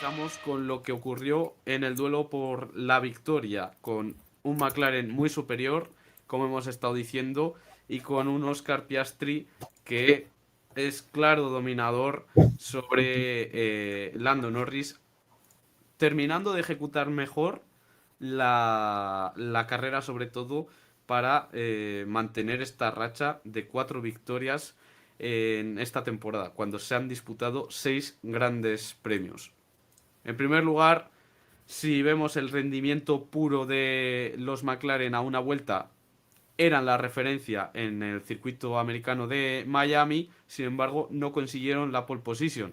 Empezamos con lo que ocurrió en el duelo por la victoria, con un McLaren muy superior, como hemos estado diciendo, y con un Oscar Piastri que es claro dominador sobre Lando Norris, terminando de ejecutar mejor la carrera, sobre todo para mantener esta racha de 4 victorias en esta temporada, cuando se han disputado 6 grandes premios. En primer lugar, si vemos el rendimiento puro de los McLaren a una vuelta, eran la referencia en el circuito americano de Miami, sin embargo no consiguieron la pole position.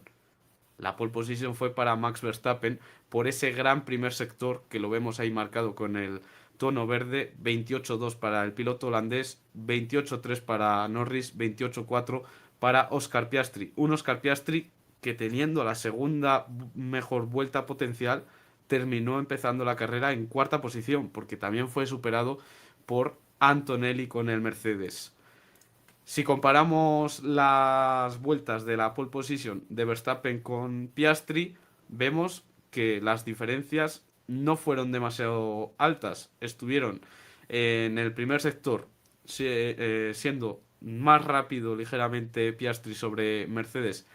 La pole position fue para Max Verstappen por ese gran primer sector que lo vemos ahí marcado con el tono verde: 28-2 para el piloto holandés, 28-3 para Norris, 28-4 para Oscar Piastri. Un Oscar Piastri que, teniendo la segunda mejor vuelta potencial, terminó empezando la carrera en cuarta posición, porque también fue superado por Antonelli con el Mercedes. Si comparamos las vueltas de la pole position de Verstappen con Piastri, vemos que las diferencias no fueron demasiado altas. Estuvieron en el primer sector siendo más rápido ligeramente Piastri sobre Mercedes,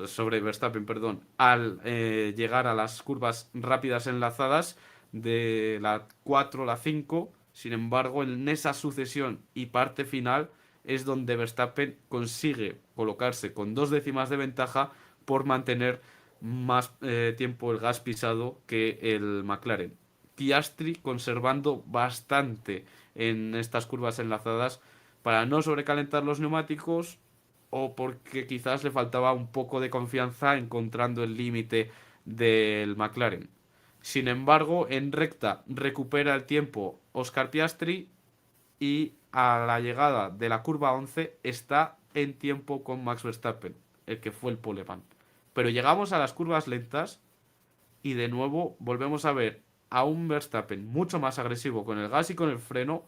sobre Verstappen, perdón, al llegar a las curvas rápidas enlazadas de la 4 a la 5. Sin embargo, en esa sucesión y parte final es donde Verstappen consigue colocarse con 2 décimas de ventaja por mantener más tiempo el gas pisado que el McLaren. Piastri conservando bastante en estas curvas enlazadas para no sobrecalentar los neumáticos, o porque quizás le faltaba un poco de confianza encontrando el límite del McLaren. Sin embargo, en recta recupera el tiempo Oscar Piastri y a la llegada de la curva 11 está en tiempo con Max Verstappen, el que fue el poleman. Pero llegamos a las curvas lentas y de nuevo volvemos a ver a un Verstappen mucho más agresivo con el gas y con el freno,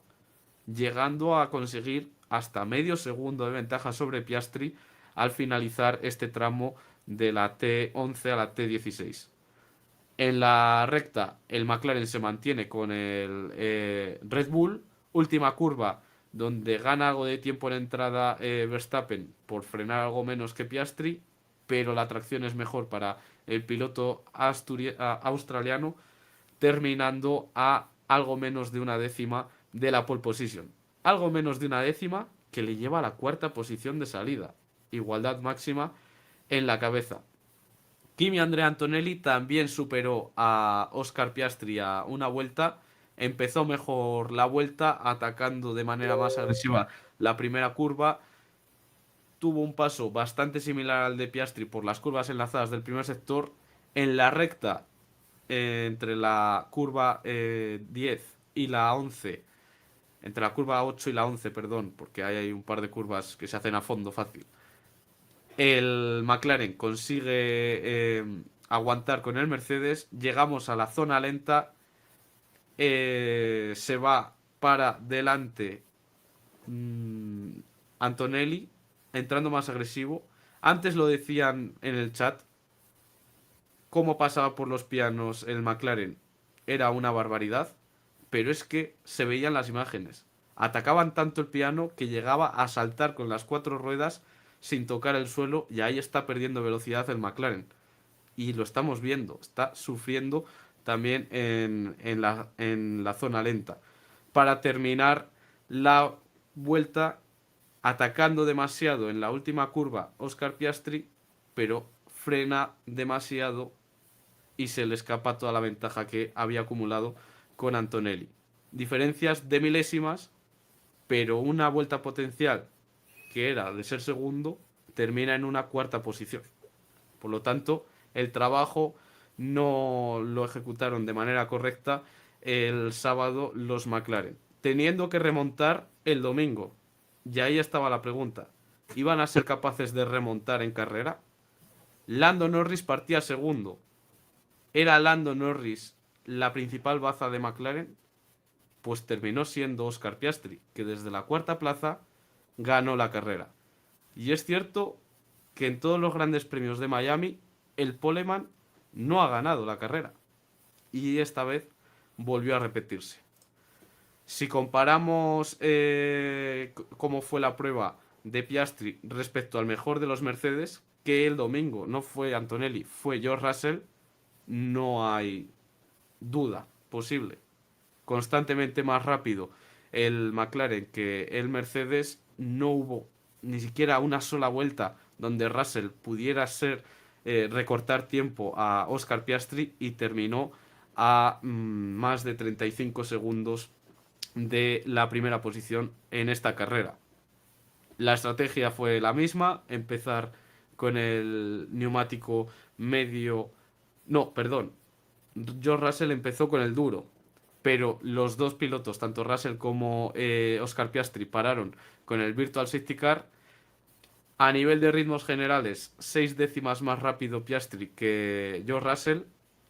llegando a conseguir hasta medio segundo de ventaja sobre Piastri al finalizar este tramo de la T11 a la T16. En la recta, el McLaren se mantiene con el Red Bull. Última curva, donde gana algo de tiempo en entrada Verstappen por frenar algo menos que Piastri, pero la tracción es mejor para el piloto australiano, terminando a algo menos de una décima de la pole position. Algo menos de una décima que le lleva a la cuarta posición de salida. Igualdad máxima en la cabeza. Kimi Andrea Antonelli también superó a Oscar Piastri a una vuelta. Empezó mejor la vuelta, atacando de manera más agresiva la primera curva. Tuvo un paso bastante similar al de Piastri por las curvas enlazadas del primer sector. En la recta, entre la curva 10 y la 11, entre la curva 8 y la 11, perdón, porque hay un par de curvas que se hacen a fondo fácil, el McLaren consigue aguantar con el Mercedes. Llegamos a la zona lenta. Se va para delante mm, Antonelli, entrando más agresivo. Antes lo decían en el chat: cómo pasaba por los pianos el McLaren era una barbaridad. Pero es que se veían las imágenes. Atacaban tanto el piano que llegaba a saltar con las 4 ruedas sin tocar el suelo, y ahí está perdiendo velocidad el McLaren. Y lo estamos viendo, está sufriendo también en la zona lenta. Para terminar la vuelta, atacando demasiado en la última curva Oscar Piastri, pero frena demasiado y se le escapa toda la ventaja que había acumulado con Antonelli. Diferencias de milésimas, pero una vuelta potencial que era de ser segundo termina en una cuarta posición. Por lo tanto, el trabajo no lo ejecutaron de manera correcta el sábado los McLaren, teniendo que remontar el domingo. Y ahí estaba la pregunta: ¿iban a ser capaces de remontar en carrera? Lando Norris partía segundo. ¿Era Lando Norris la principal baza de McLaren? Pues terminó siendo Oscar Piastri, que desde la cuarta plaza ganó la carrera. Y es cierto que en todos los grandes premios de Miami, el poleman no ha ganado la carrera. Y esta vez volvió a repetirse. Si comparamos cómo fue la prueba de Piastri respecto al mejor de los Mercedes, que el domingo no fue Antonelli, fue George Russell, no hay duda posible. Constantemente más rápido el McLaren que el Mercedes, no hubo ni siquiera una sola vuelta donde Russell pudiera recortar tiempo a Oscar Piastri, y terminó a más de 35 segundos de la primera posición en esta carrera. La estrategia fue la misma, empezar con el neumático medio... No, perdón. George Russell empezó con el duro, pero los dos pilotos, tanto Russell como Oscar Piastri, pararon con el Virtual Safety Car. A nivel de ritmos generales, 6 décimas más rápido Piastri que George Russell,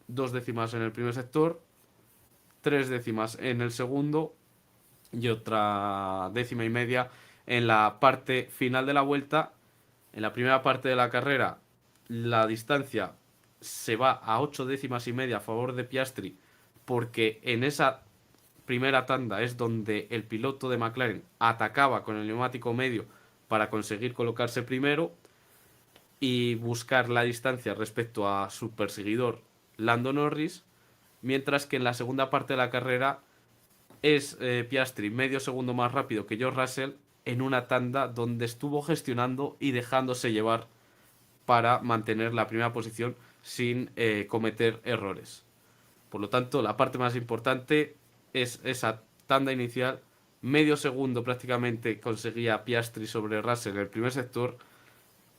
2 décimas en el primer sector, 3 décimas en el segundo y otra décima y media en la parte final de la vuelta. En la primera parte de la carrera, la distancia se va a 8 décimas y media a favor de Piastri, porque en esa primera tanda es donde el piloto de McLaren atacaba con el neumático medio para conseguir colocarse primero y buscar la distancia respecto a su perseguidor Lando Norris, mientras que en la segunda parte de la carrera es Piastri medio segundo más rápido que George Russell, en una tanda donde estuvo gestionando y dejándose llevar para mantener la primera posición sin cometer errores. Por lo tanto, la parte más importante es esa tanda inicial. Medio segundo prácticamente conseguía Piastri sobre Russell en el primer sector,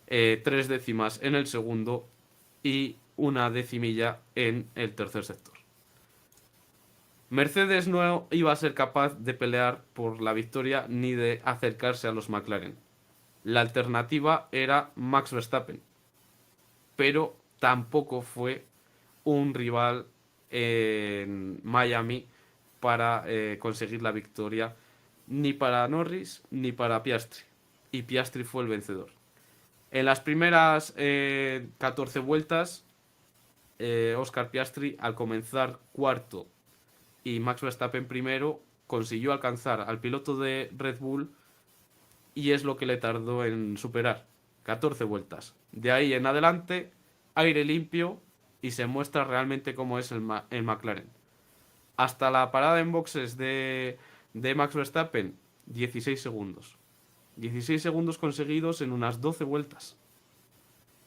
3 décimas en el segundo y una decimilla en el tercer sector. Mercedes no iba a ser capaz de pelear por la victoria ni de acercarse a los McLaren. La alternativa era Max Verstappen, pero tampoco fue un rival en Miami para conseguir la victoria, ni para Norris ni para Piastri. Y Piastri fue el vencedor. En las primeras 14 vueltas, Oscar Piastri, al comenzar cuarto y Max Verstappen primero, consiguió alcanzar al piloto de Red Bull, y es lo que le tardó en superar. 14 vueltas. De ahí en adelante, aire limpio, y se muestra realmente cómo es el McLaren. Hasta la parada en boxes de Max Verstappen, 16 segundos. 16 segundos conseguidos en unas 12 vueltas.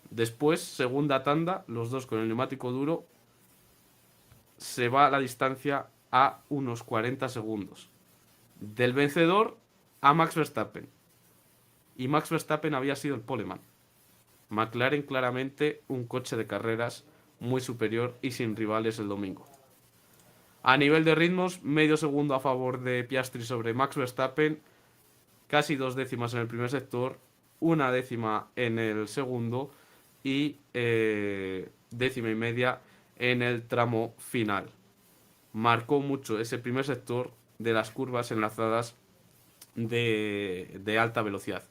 Después, segunda tanda, los dos con el neumático duro, se va la distancia a unos 40 segundos. Del vencedor a Max Verstappen. Y Max Verstappen había sido el poleman. McLaren claramente un coche de carreras muy superior y sin rivales el domingo. A nivel de ritmos, medio segundo a favor de Piastri sobre Max Verstappen, casi 2 décimas en el primer sector, 1 décima en el segundo y décima y media en el tramo final. Marcó mucho ese primer sector de las curvas enlazadas de alta velocidad.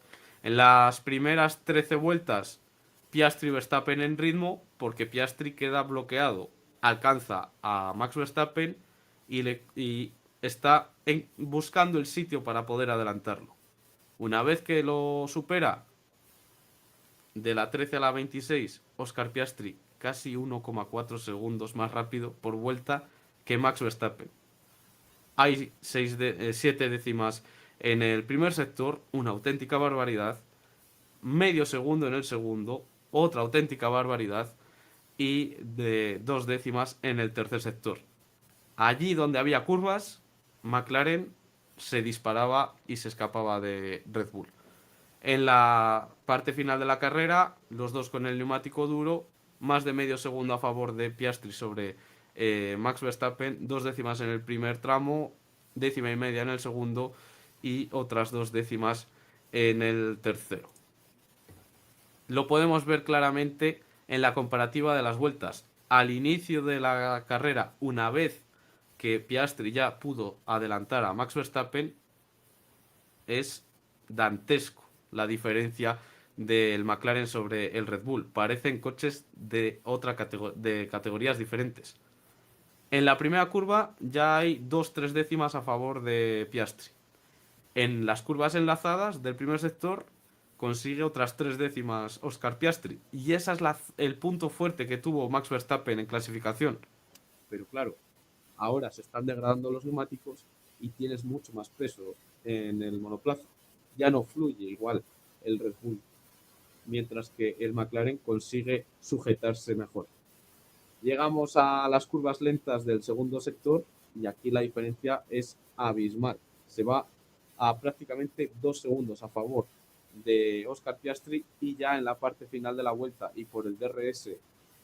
En las primeras 13 vueltas, Piastri y Verstappen en ritmo, porque Piastri queda bloqueado, alcanza a Max Verstappen y está buscando el sitio para poder adelantarlo. Una vez que lo supera, de la 13 a la 26, Oscar Piastri casi 1,4 segundos más rápido por vuelta que Max Verstappen. Hay 7 décimas en el primer sector, una auténtica barbaridad. Medio segundo en el segundo, otra auténtica barbaridad. Y de 2 décimas en el tercer sector. Allí donde había curvas, McLaren se disparaba y se escapaba de Red Bull. En la parte final de la carrera, los dos con el neumático duro, más de medio segundo a favor de Piastri sobre Max Verstappen, 2 décimas en el primer tramo, décima y media en el segundo y otras 2 décimas en el tercero. Lo podemos ver claramente en la comparativa de las vueltas. Al inicio de la carrera, una vez que Piastri ya pudo adelantar a Max Verstappen, es dantesco la diferencia del McLaren sobre el Red Bull. Parecen coches de de categorías diferentes. En la primera curva ya hay 2-3 décimas a favor de Piastri. En las curvas enlazadas del primer sector consigue otras 3 décimas Oscar Piastri. Y ese es el punto fuerte que tuvo Max Verstappen en clasificación. Pero claro, ahora se están degradando los neumáticos y tienes mucho más peso en el monoplaza. Ya no fluye igual el Red Bull, mientras que el McLaren consigue sujetarse mejor. Llegamos a las curvas lentas del segundo sector y aquí la diferencia es abismal. Se va a prácticamente 2 segundos a favor de Oscar Piastri y ya en la parte final de la vuelta y por el DRS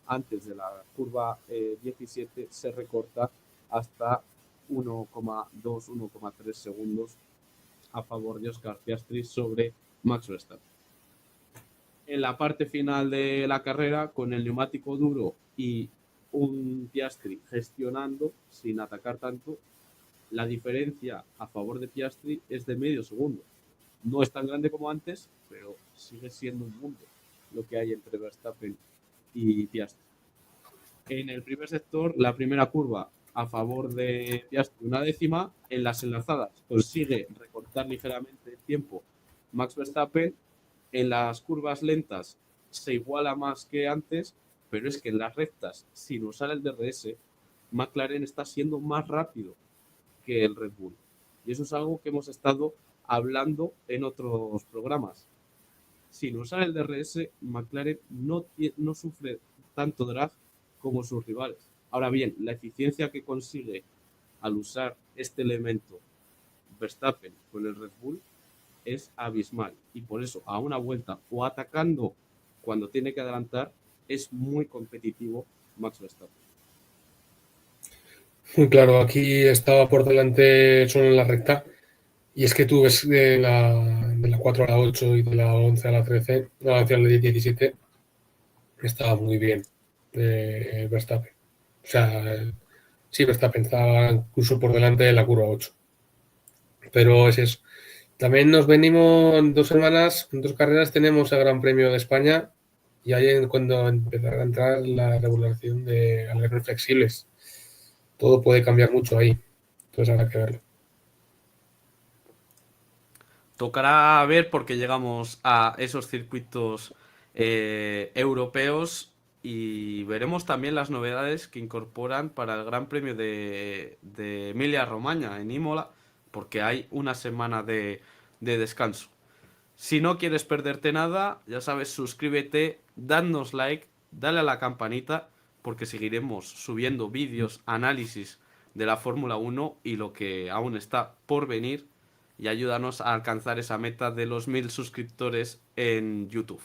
antes de la curva 17 se recorta hasta 1,2-1,3 segundos a favor de Oscar Piastri sobre Max Verstappen. En la parte final de la carrera, con el neumático duro y un Piastri gestionando sin atacar tanto, la diferencia a favor de Piastri es de medio segundo. No es tan grande como antes, pero sigue siendo un mundo lo que hay entre Verstappen y Piastri. En el primer sector, la primera curva a favor de Piastri, 1/10. En las enlazadas consigue recortar ligeramente el tiempo Max Verstappen. En las curvas lentas se iguala más que antes, pero es que en las rectas, sin usar el DRS, McLaren está siendo más rápido que el Red Bull. Y eso es algo que hemos estado hablando en otros programas. Sin usar el DRS, McLaren no sufre tanto drag como sus rivales. Ahora bien, la eficiencia que consigue al usar este elemento Verstappen con el Red Bull es abismal. Y por eso, a una vuelta o atacando cuando tiene que adelantar, es muy competitivo Max Verstappen. Claro, aquí estaba por delante solo en la recta. Y es que tú ves de la 4 a la 8 y de la 11 a la 13, no, hacia la 17, estaba muy bien Verstappen. O sea, sí, Verstappen estaba incluso por delante de la curva 8. Pero es eso. También nos venimos en 2 semanas, en 2 carreras tenemos el Gran Premio de España y ahí es cuando empezará a entrar la regulación de alerones flexibles. Todo puede cambiar mucho ahí. Entonces habrá que verlo. Tocará ver porque llegamos a esos circuitos europeos y veremos también las novedades que incorporan para el Gran Premio de Emilia-Romagna en Imola, porque hay una semana de descanso. Si no quieres perderte nada, ya sabes, suscríbete, danos like, dale a la campanita, porque seguiremos subiendo vídeos, análisis de la Fórmula 1 y lo que aún está por venir y ayúdanos a alcanzar esa meta de los 1000 suscriptores en YouTube.